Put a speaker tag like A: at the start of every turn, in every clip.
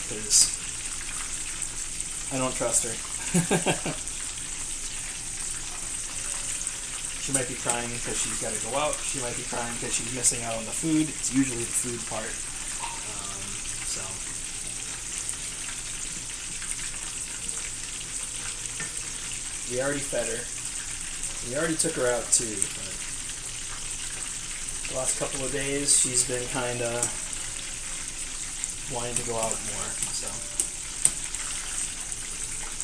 A: because I don't trust her. She might be crying because she's got to go out. She might be crying because she's missing out on the food. It's usually the food part. So we already fed her. We already took her out too. But the last couple of days, she's been kind of wanting to go out more. So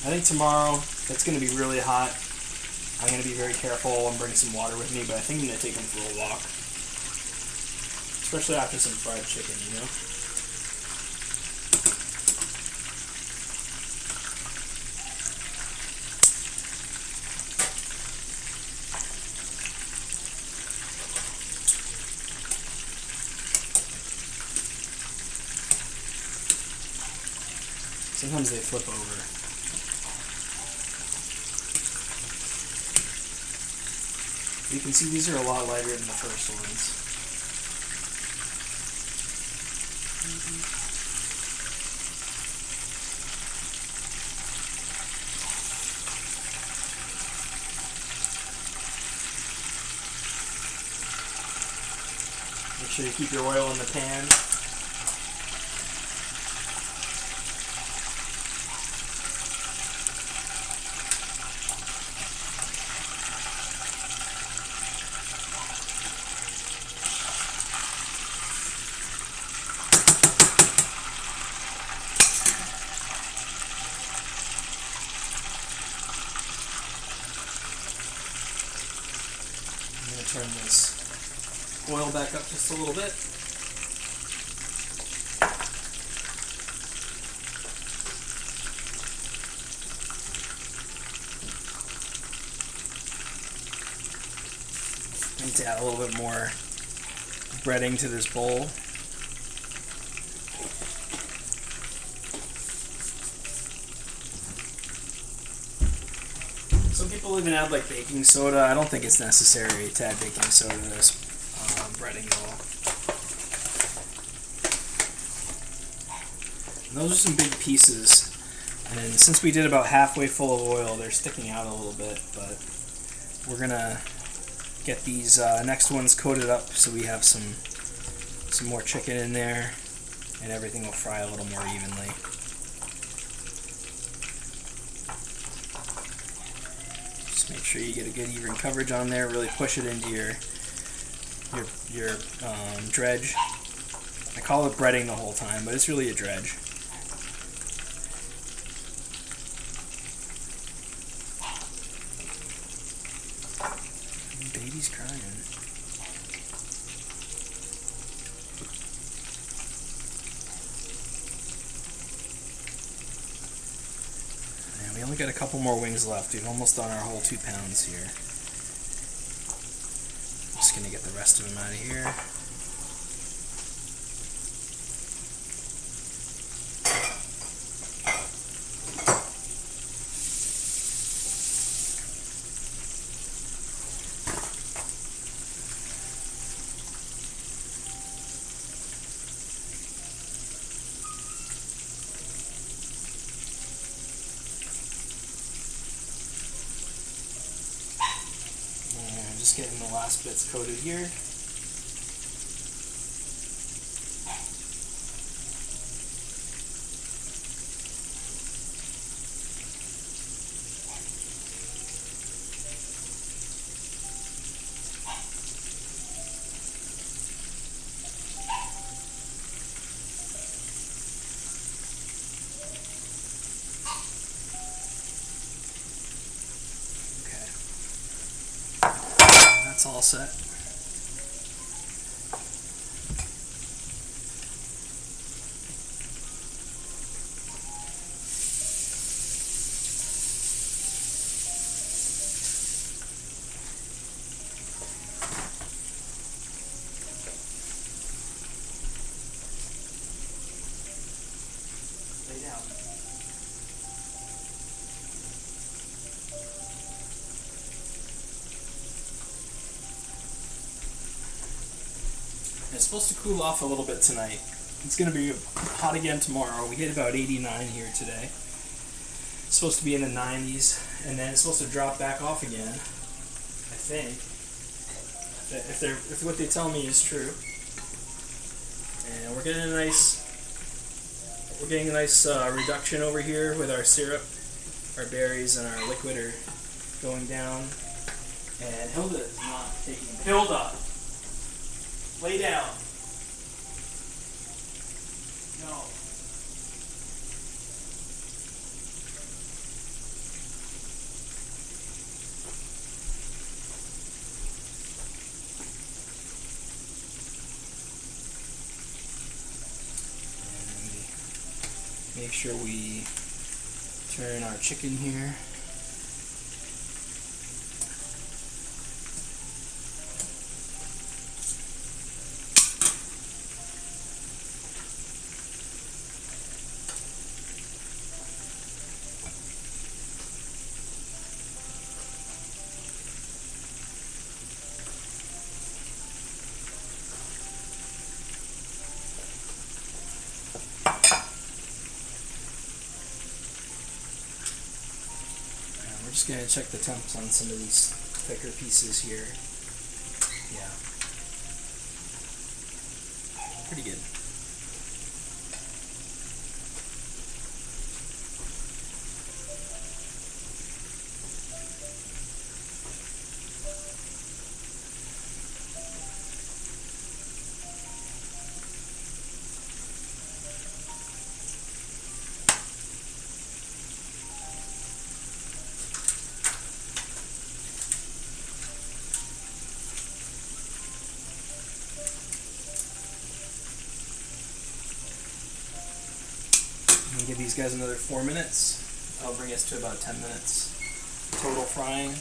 A: I think tomorrow it's going to be really hot. I'm going to be very careful and bring some water with me, but I think I'm going to take them for a walk. Especially after some fried chicken, you know? Sometimes they flip over. You can see these are a lot lighter than the first ones. Make sure you keep your oil in the pan. Turn this oil back up just a little bit. I need to add a little bit more breading to this bowl. Some people even add like baking soda. I don't think it's necessary to add baking soda to this breading at all. And those are some big pieces, and since we did about halfway full of oil, they're sticking out a little bit, but we're gonna get these next ones coated up so we have some more chicken in there, and everything will fry a little more evenly. Make sure you get a good even coverage on there. Really push it into your dredge. I call it breading the whole time, but it's really a dredge. Baby's crying. We only got a couple more wings left. We've almost done our whole 2 pounds here. I'm just going to get the rest of them out of here. Just getting the last bits coated here. That's all set. Lay down. It's supposed to cool off a little bit tonight. It's going to be hot again tomorrow. We hit about 89 here today. It's supposed to be in the 90s, and then it's supposed to drop back off again, I think. If what they tell me is true. And we're getting a nice reduction over here with our syrup. Our berries and our liquid are going down. And Hilda is not taking... Hilda! Lay down! No. And make sure we turn our chicken here. We're just going to check the temps on some of these thicker pieces here. Yeah. Pretty good. Give these guys another 4 minutes. I'll bring us to about 10 minutes total frying.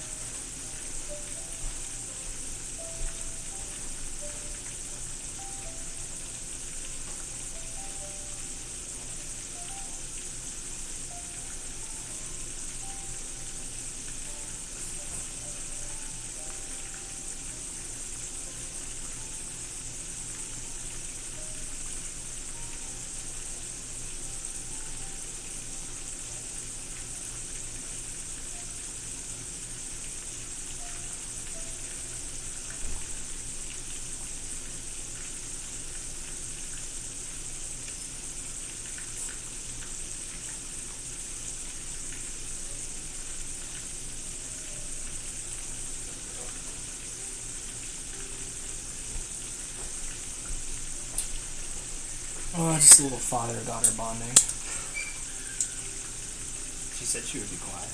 A: Oh, just a little father-daughter bonding. She said she would be quiet.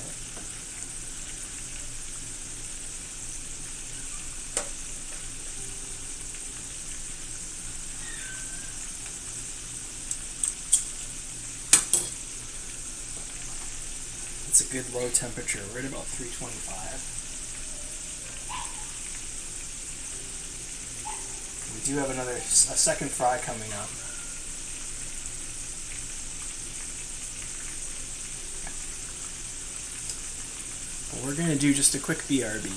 A: It's a good low temperature. We're at about 325. We do have a second fry coming up. But we're going to do just a quick BRB.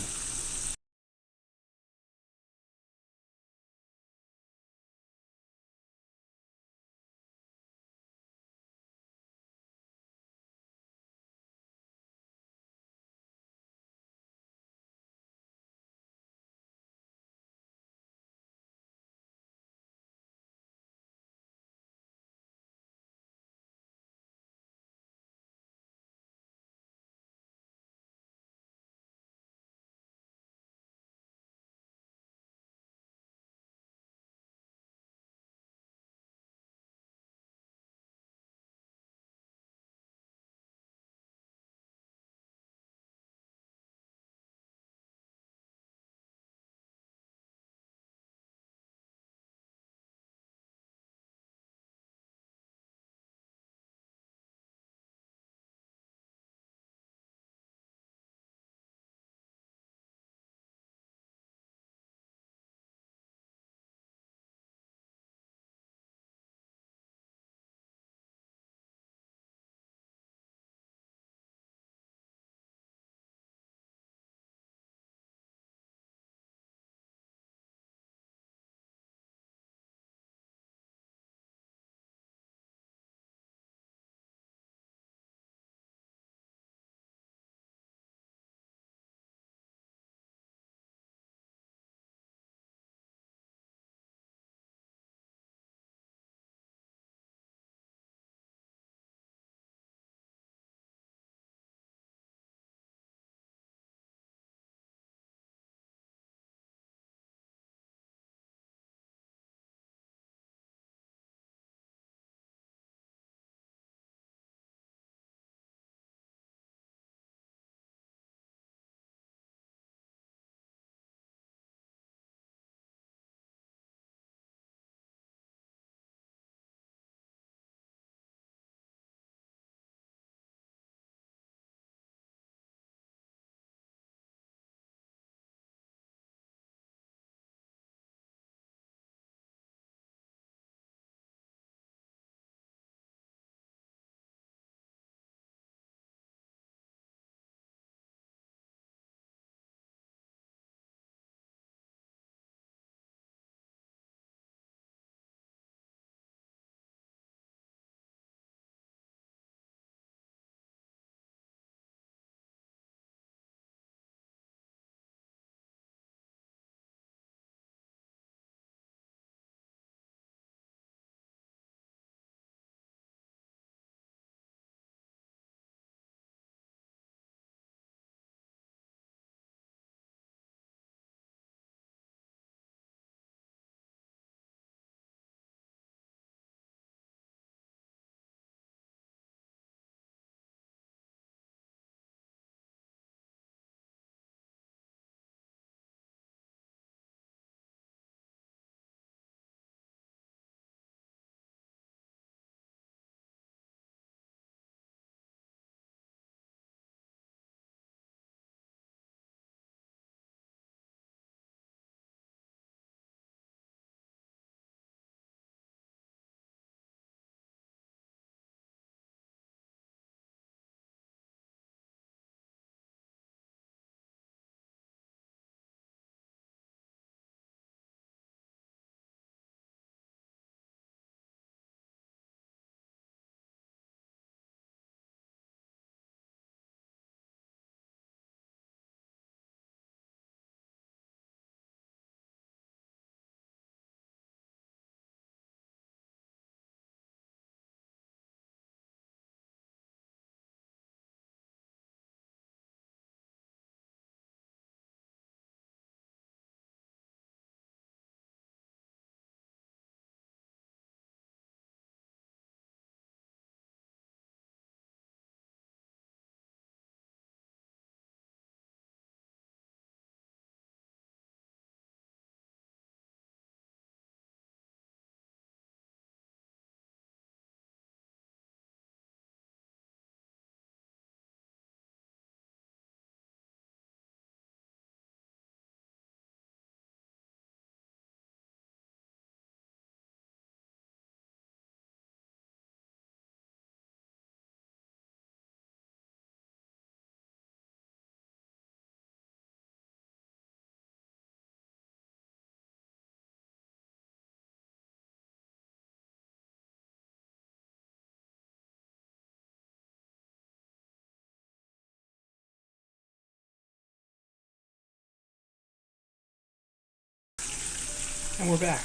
A: And we're back.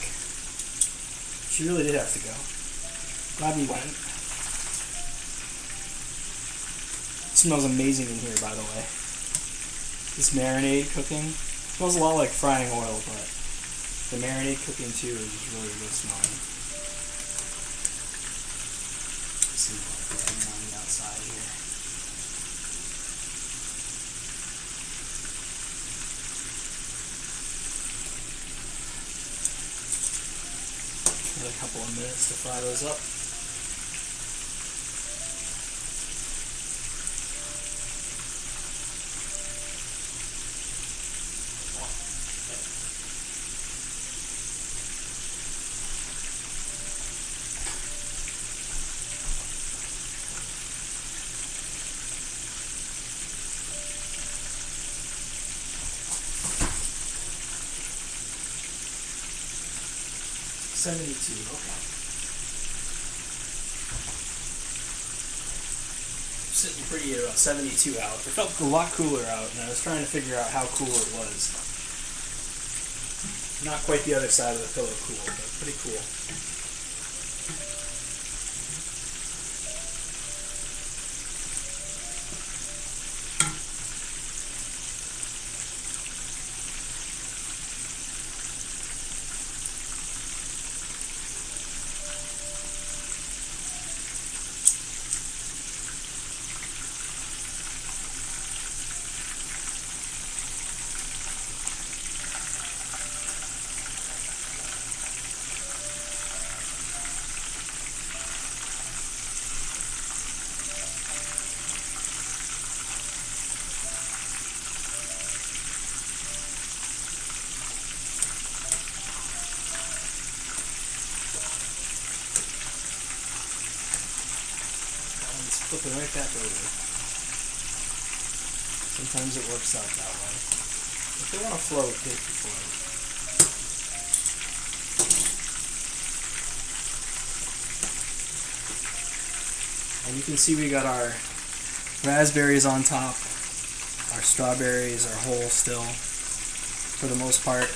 A: She really did have to go. Glad we went. It smells amazing in here, by the way. This marinade cooking smells a lot like frying oil, but the marinade cooking too is just really good smelling. Let's see what we're getting on the outside here. Another couple of minutes to fry those up. $72, okay. Sitting pretty at about 72 out. It felt a lot cooler out, and I was trying to figure out how cool it was. Not quite the other side of the pillow cool, but pretty cool. Flip it right back over. Sometimes it works out that way. If they want to float, they can float. And you can see we got our raspberries on top. Our strawberries are whole still, for the most part.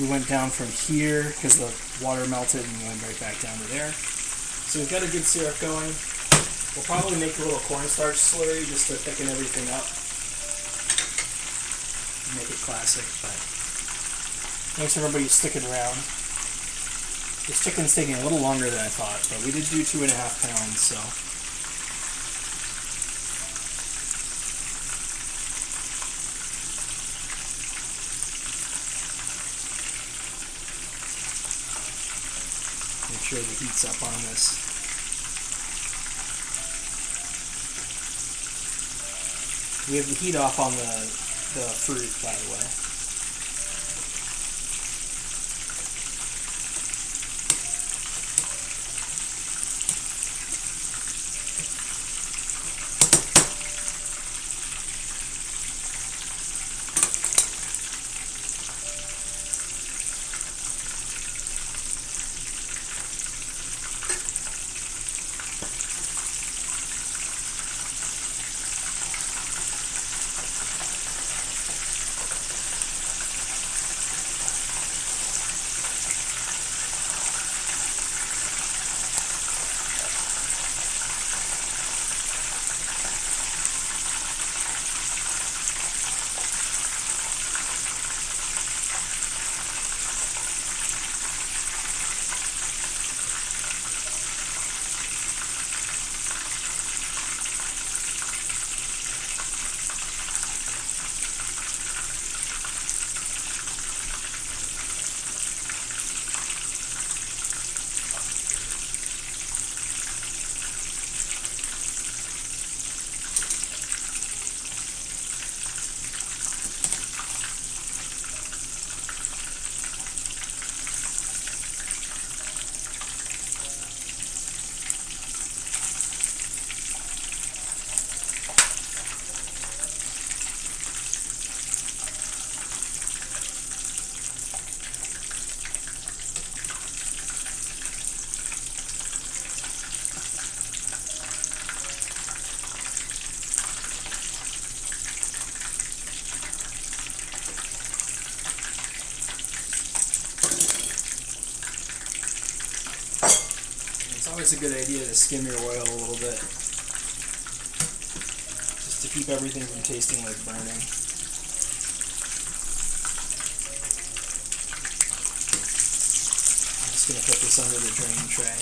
A: We went down from here because the water melted and went right back down to there. So we've got a good syrup going. We'll probably make a little cornstarch slurry just to thicken everything up. Make it classic, but thanks everybody sticking around. This chicken's taking a little longer than I thought, but we did do 2.5 pounds, so. Make sure the heat's up on this. We have the heat off on the fruit, by the way. always a good idea to skim your oil a little bit, just to keep everything from tasting like burning. I'm just going to put this under the drain tray.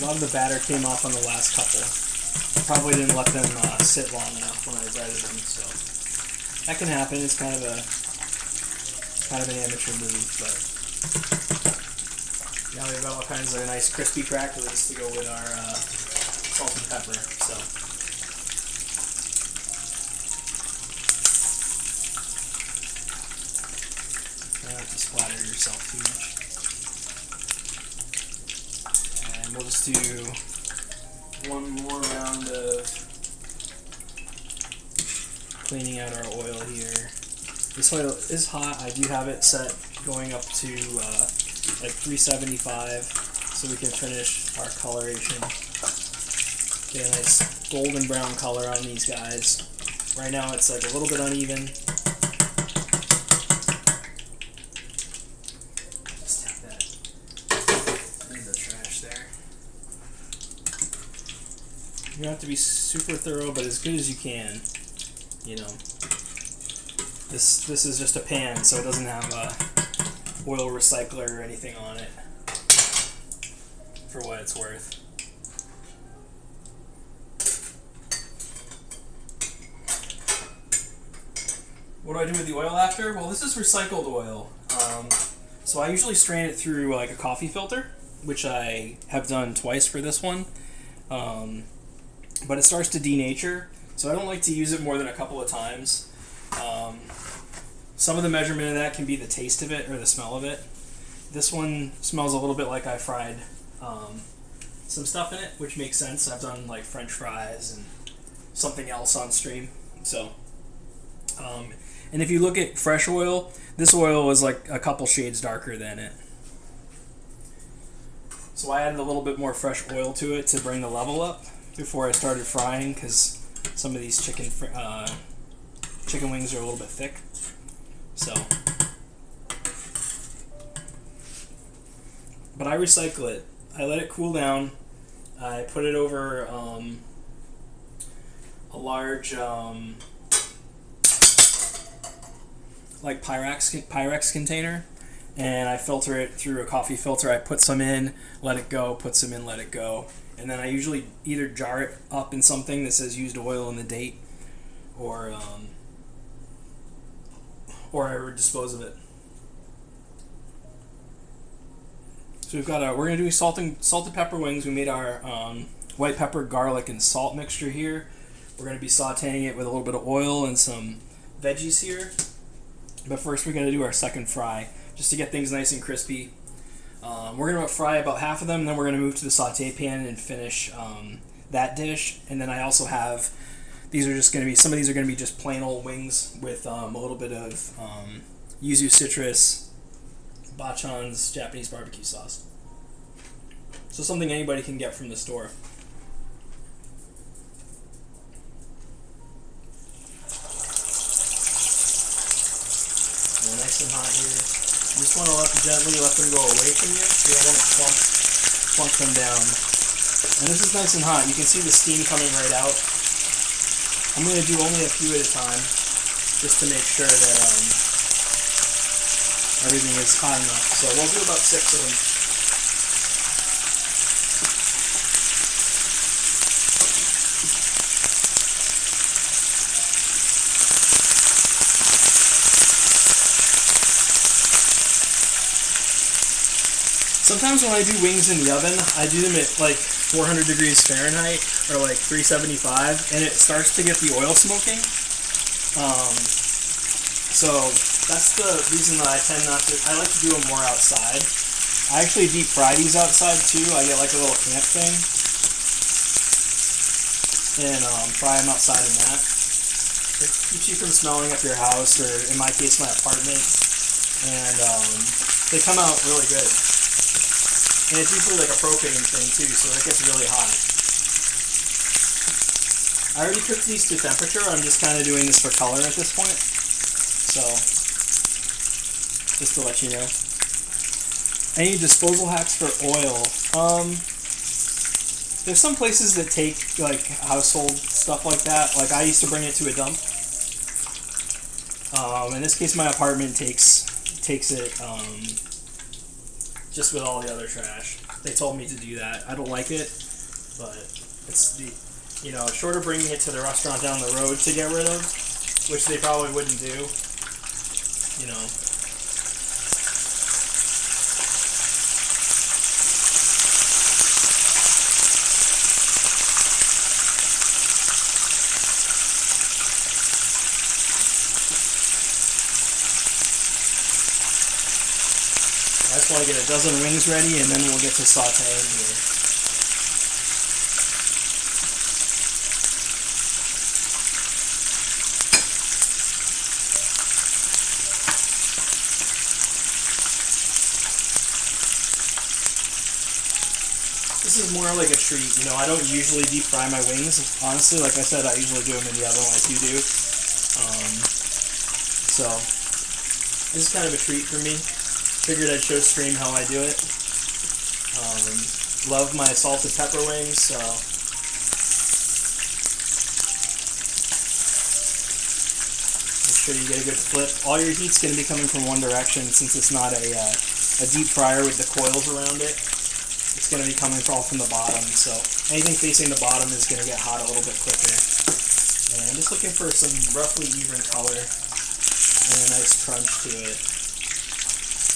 A: A lot of the batter came off on the last couple. I probably didn't let them sit long enough when I breaded them, so that can happen. It's kind of an amateur move, but now we've got all kinds of nice crispy crackers to go with our salt and pepper. So try not to splatter yourself too much. And we'll just do one more round of cleaning out our oil here. This oil is hot. I do have it set going up to like 375 so we can finish our coloration. Get a nice golden brown color on these guys. Right now it's like a little bit uneven. You don't have to be super thorough, but as good as you can. You know, this is just a pan, so it doesn't have a oil recycler or anything on it. For what it's worth. What do I do with the oil after? Well, this is recycled oil. So I usually strain it through like a coffee filter, which I have done twice for this one. But it starts to denature, so I don't like to use it more than a couple of times. Some of the measurement of that can be the taste of it or the smell of it. This one smells a little bit like I fried some stuff in it, which makes sense. I've done like French fries and something else on stream. So, and if you look at fresh oil, this oil was like a couple shades darker than it. So I added a little bit more fresh oil to it to bring the level up before I started frying, because some of these chicken wings are a little bit thick. So, but I recycle it. I let it cool down. I put it over a large like Pyrex container, and I filter it through a coffee filter. I put some in, let it go, put some in, let it go. And then I usually either jar it up in something that says used oil and the date, or I dispose of it. So we've got we're gonna do salted pepper wings. We made our white pepper, garlic, and salt mixture here. We're gonna be sautéing it with a little bit of oil and some veggies here. But first we're gonna do our second fry, just to get things nice and crispy. We're going to fry about half of them, and then we're going to move to the saute pan and finish that dish. And then I also have, these are just going to be, some of these are going to be just plain old wings with a little bit of yuzu citrus, Bachan's Japanese barbecue sauce. So something anybody can get from the store. They're nice and hot here. You just want to gently let them go away from you, so you don't plunk them down. And this is nice and hot. You can see the steam coming right out. I'm going to do only a few at a time, just to make sure that everything is hot enough. So we'll do about 6 of them. Sometimes when I do wings in the oven, I do them at like 400 degrees Fahrenheit or like 375, and it starts to get the oil smoking. So that's the reason that I tend not to. I like to do them more outside. I actually deep fry these outside too. I get like a little camp thing and fry them outside in that. It keeps you from smelling up your house, or in my case, my apartment, and they come out really good. And it's usually like a propane thing too, so it gets really hot. I already cooked these to temperature. I'm just kind of doing this for color at this point. So, just to let you know. Any disposal hacks for oil? There's some places that take like household stuff like that. Like I used to bring it to a dump. In this case, my apartment takes it just with all the other trash. They told me to do that. I don't like it, but it's the, you know, short of bringing it to the restaurant down the road to get rid of, which they probably wouldn't do. You know. I just want to get a dozen wings ready, and then we'll get to sauteing here. This is more like a treat. You know, I don't usually deep fry my wings. Honestly, like I said, I usually do them in the oven like you do. So, this is kind of a treat for me. Figured I'd show stream how I do it. Love my salted pepper wings, so make sure you get a good flip. All your heat's going to be coming from one direction since it's not a deep fryer with the coils around it. It's going to be coming all from the bottom, so anything facing the bottom is going to get hot a little bit quicker. And I'm just looking for some roughly even color and a nice crunch to it,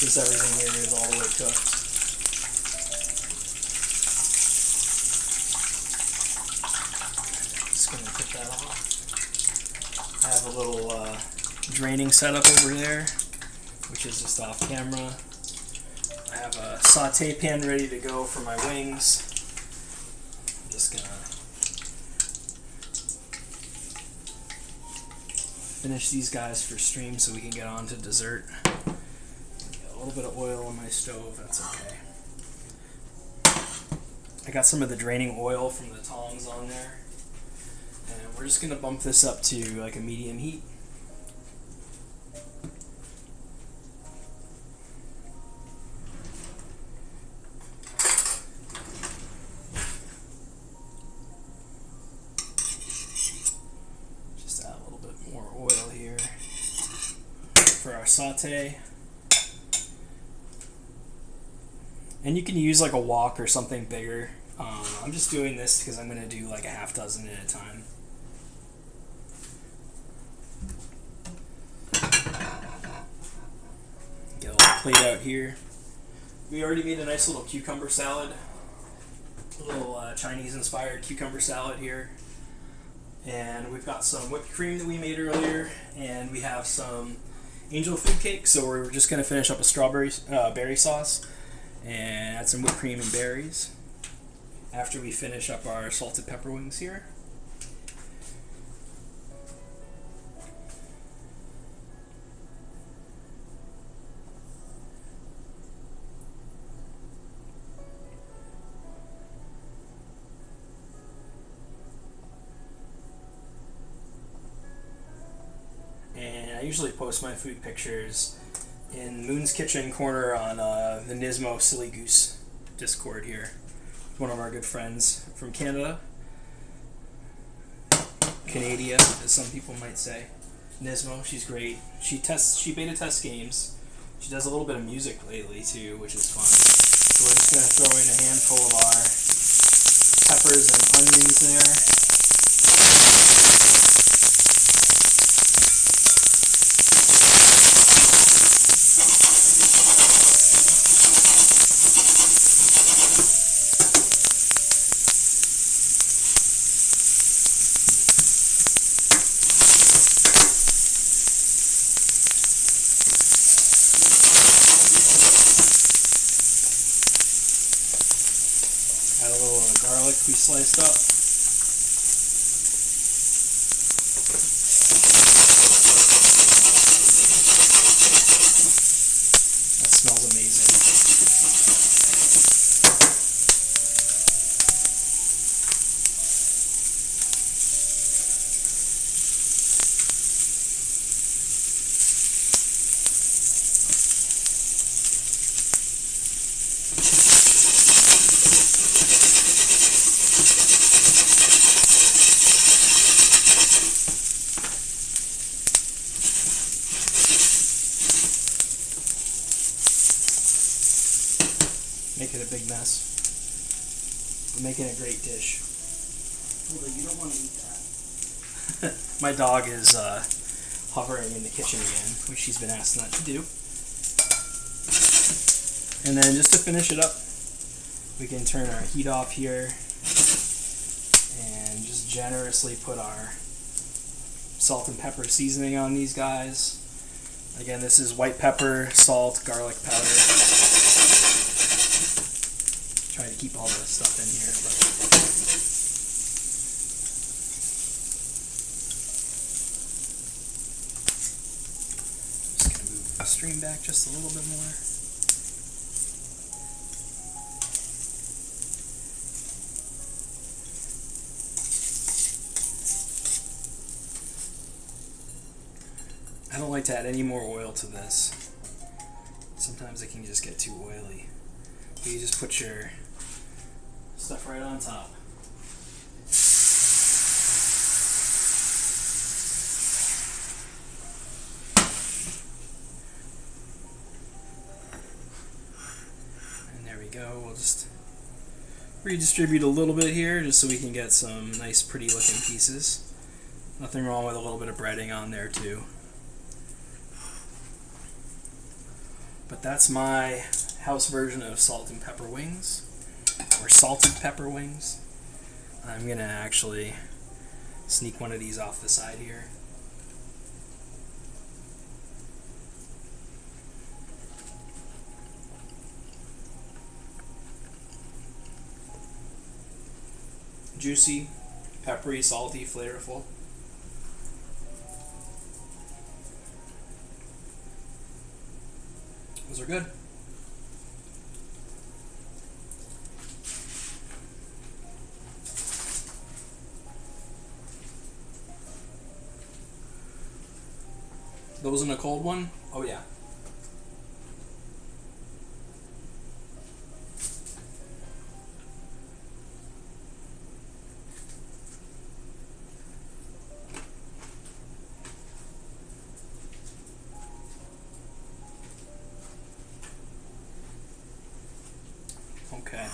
A: since everything here is all the way cooked. Just going to put that off. I have a little draining setup over there, which is just off camera. I have a saute pan ready to go for my wings. I'm just gonna finish these guys for stream so we can get on to dessert. Get a little bit of oil on my stove, that's okay. I got some of the draining oil from the tongs on there. And we're just gonna bump this up to like a medium heat. For our saute. And you can use like a wok or something bigger. I'm just doing this because I'm going to do like a half dozen at a time. Get a little plate out here. We already made a nice little cucumber salad. A little Chinese inspired cucumber salad here. And we've got some whipped cream that we made earlier. And we have some angel food cake, so we're just going to finish up a strawberry berry sauce and add some whipped cream and berries after we finish up our salted pepper wings here. And I usually post my food pictures in Moon's Kitchen Corner on the Nismo Silly Goose Discord here. One of our good friends from Canada. Canada, as some people might say. Nismo, she's great. She beta tests games. She does a little bit of music lately too, which is fun. So we're just going to throw in a handful of our peppers and onions there. Add a little garlic we sliced up. That smells amazing. make it a big mess. We're making a great dish.
B: Hold on, you don't want to eat that.
A: My dog is hovering in the kitchen again, which she's been asked not to do. And then just to finish it up, we can turn our heat off here and just generously put our salt and pepper seasoning on these guys. Again, this is white pepper, salt, garlic powder. Try to keep all the stuff in here. Just gonna move the stream back just a little bit more. I don't like to add any more oil to this. Sometimes it can just get too oily. But you just put your stuff right on top. And there we go. We'll just redistribute a little bit here just so we can get some nice pretty looking pieces. Nothing wrong with a little bit of breading on there too. But that's my house version of salt and pepper wings, or salted pepper wings. I'm gonna actually sneak one of these off the side here. Juicy, peppery, salty, flavorful. Those are good. Those in a cold one? Oh yeah. Okay.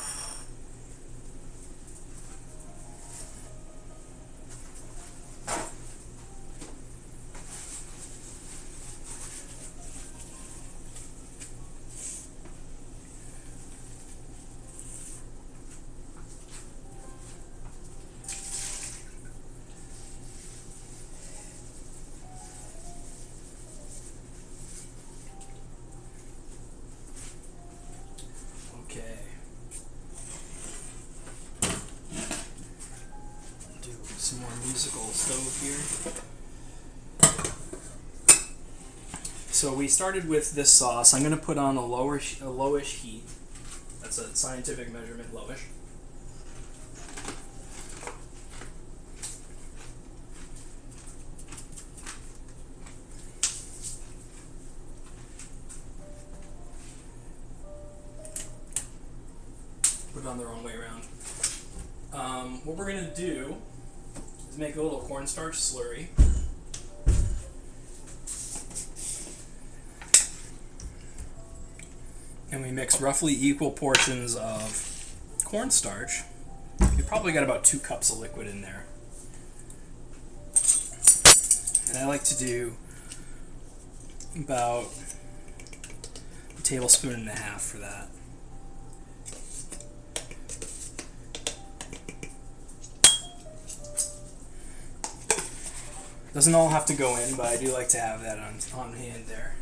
A: Okay. Do some more musical stove here. So we started with this sauce. I'm going to put on a lowish heat. That's a scientific measurement, lowish. Put it on the wrong way around. What we're going to do is make a little cornstarch slurry. And we mix roughly equal portions of cornstarch. You probably got about 2 cups of liquid in there. And I like to do about a tablespoon and a half for that. Doesn't all have to go in, but I do like to have that on hand there.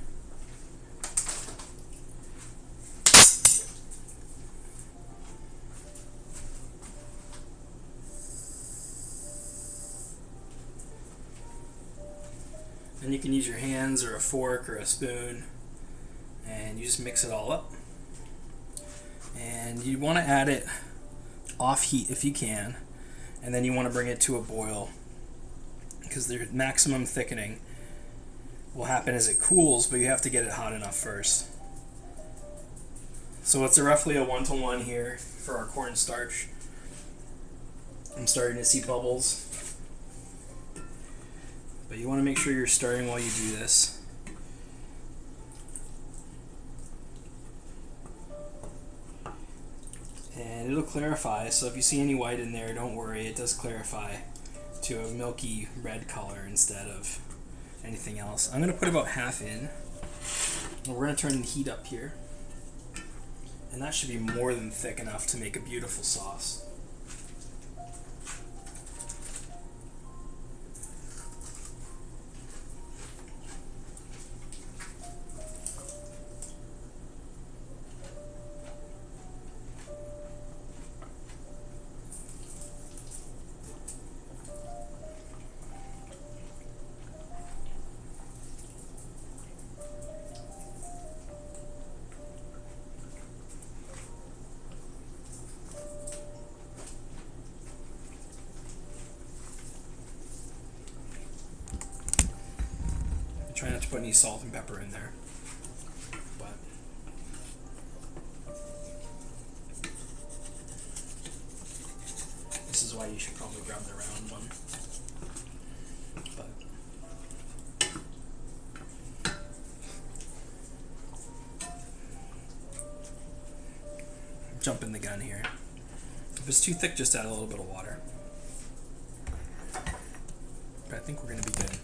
A: Then you can use your hands or a fork or a spoon, and you just mix it all up. And you want to add it off heat if you can, and then you want to bring it to a boil, because the maximum thickening will happen as it cools, but you have to get it hot enough first. So it's roughly a 1-to-1 here for our cornstarch. I'm starting to see bubbles. But you want to make sure you're stirring while you do this. clarify, so if you see any white in there, don't worry, it does clarify to a milky red color instead of anything else. I'm going to put about half in. And we're going to turn the heat up here. And that should be more than thick enough to make a beautiful sauce. Try not to put any salt and pepper in there. But this is why you should probably grab the round one. But jumping the gun here. If it's too thick, just add a little bit of water. But I think we're going to be good.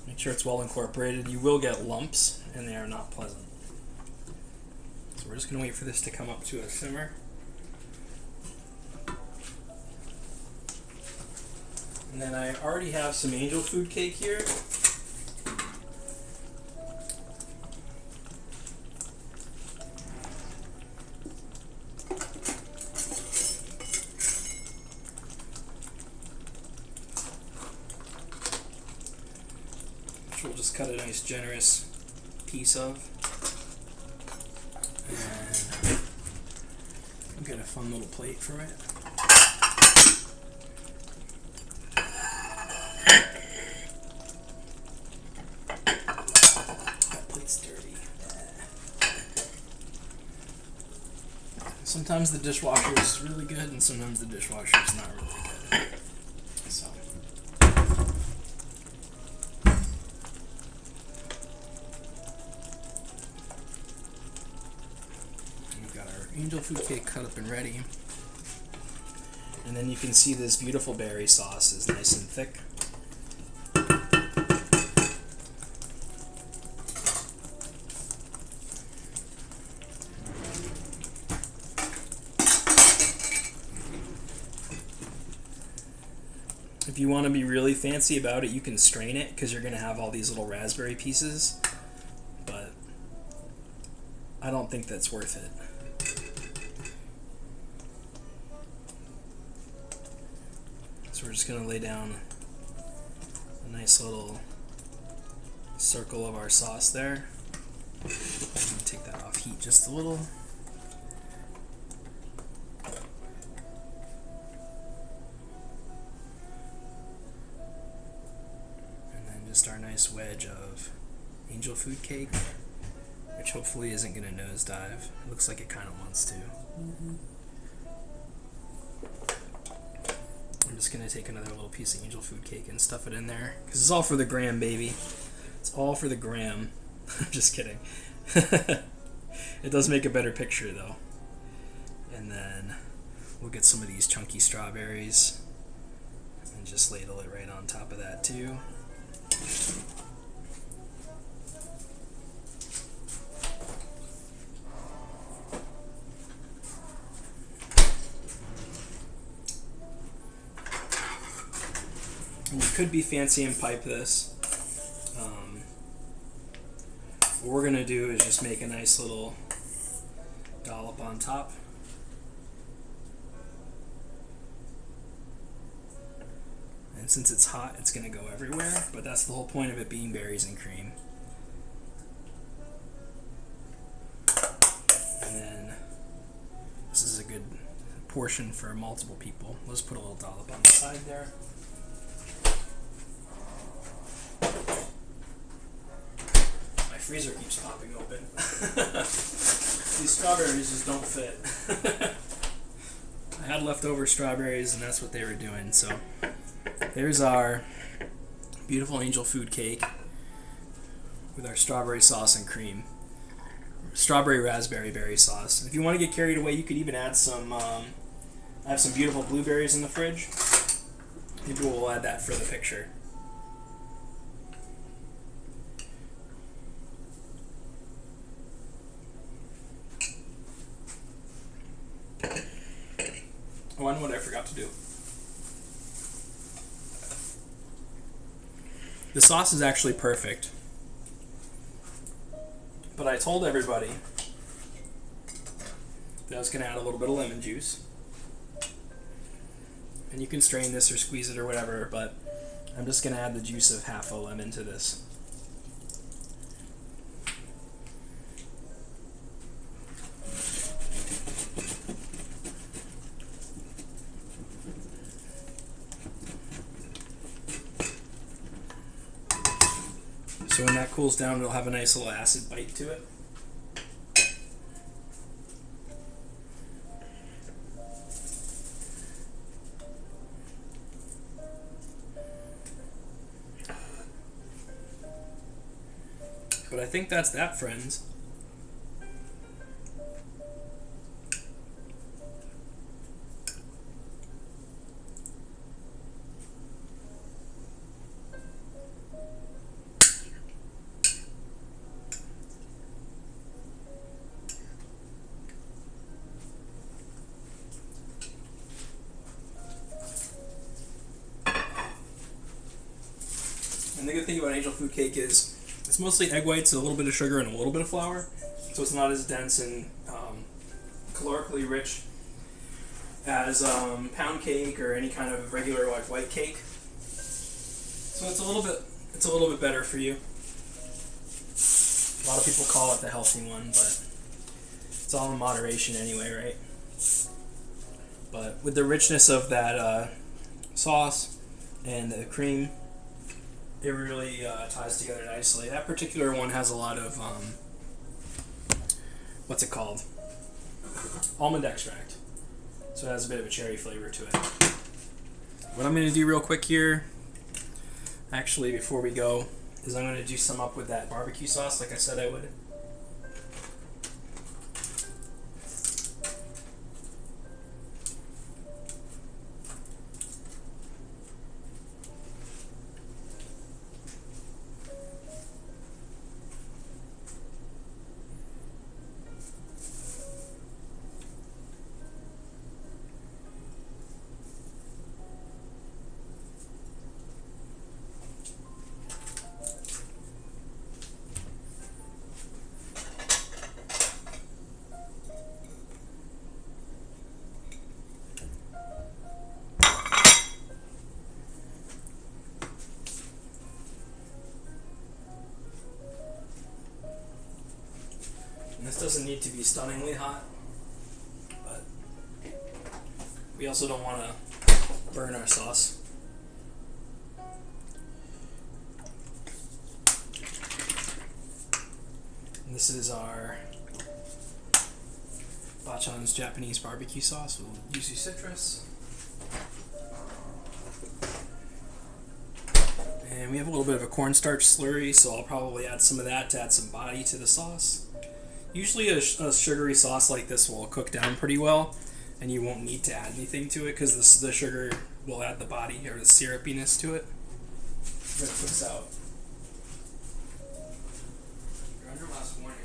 A: Make sure it's well incorporated. You will get lumps, and they are not pleasant. So we're just going to wait for this to come up to a simmer. And then I already have some angel food cake here. We'll just cut a nice generous piece of, and we'll get a fun little plate for it. That plate's dirty. Sometimes the dishwasher is really good, and sometimes the dishwasher is not really good. So. Angel food cake cut up and ready. And then you can see this beautiful berry sauce is nice and thick. If you want to be really fancy about it, you can strain it because you're going to have all these little raspberry pieces. But I don't think that's worth it. So we're just going to lay down a nice little circle of our sauce there. I'm going to take that off heat just a little. And then just our nice wedge of angel food cake, which hopefully isn't going to nosedive. It looks like it kind of wants to. I'm just going to take another little piece of angel food cake and stuff it in there. Because it's all for the gram, baby. It's all for the gram. I'm just kidding. It does make a better picture, though. And then we'll get some of these chunky strawberries and just ladle it right on top of that, too. And you could be fancy and pipe this. What we're going to do is just make a nice little dollop on top. And since it's hot, it's going to go everywhere, but that's the whole point of it being berries and cream. And then this is a good portion for multiple people. Let's put a little dollop on the side there. My freezer keeps popping open. These strawberries just don't fit. I had leftover strawberries and that's what they were doing. So there's our beautiful angel food cake. with our strawberry sauce and cream. Strawberry raspberry berry sauce. If you want to get carried away, you could even add some. I have some beautiful blueberries in the fridge. Maybe we'll add that for the picture. Oh, I know what I forgot to do. The sauce is actually perfect. But I told everybody that I was going to add a little bit of lemon juice. And you can strain this or squeeze it or whatever, but I'm just going to add the juice of half a lemon to this. So when that cools down, it'll have a nice little acid bite to it. But I think that's that, friends. And the good thing about angel food cake is it's mostly egg whites, a little bit of sugar, and a little bit of flour. So it's not as dense and calorically rich as pound cake or any kind of regular like white cake. So it's a little bit better for you. A lot of people call it the healthy one, but it's all in moderation anyway, right? But with the richness of that sauce and the cream, it really ties together nicely. That particular one has a lot of, what's it called? Almond extract. So it has a bit of a cherry flavor to it. What I'm going to do real quick here, actually before we go, is I'm going to do some up with that barbecue sauce like I said I would. And this doesn't need to be stunningly hot, but we also don't want to burn our sauce. And this is our Bachan's Japanese barbecue sauce with yuzu citrus. And we have a little bit of a cornstarch slurry, so I'll probably add some of that to add some body to the sauce. Usually a sugary sauce like this will cook down pretty well, and you won't need to add anything to it because the sugar will add the body or the syrupiness to it. We're going to cook this out. You're under last warning.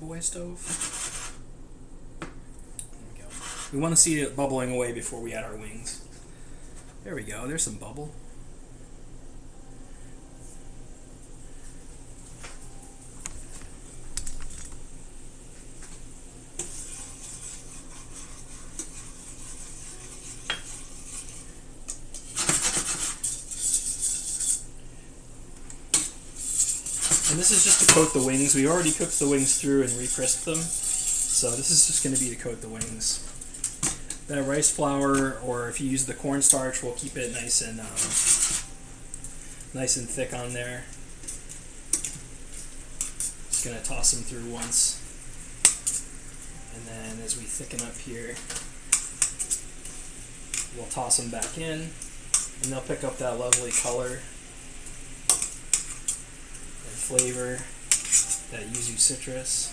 A: Boy stove. There we go. We want to see it bubbling away before we add our wings. There we go. There's some bubble. And this is just to coat the wings. We already cooked the wings through and re-crisped them. So this is just going to be to coat the wings. That rice flour, or if you use the cornstarch, will keep it nice and thick on there. just going to toss them through once. And then as we thicken up here, we'll toss them back in, and they'll pick up that lovely color and flavor, that yuzu citrus.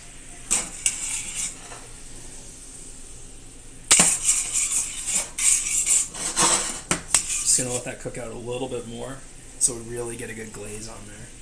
A: Just going to let that cook out a little bit more so we really get a good glaze on there.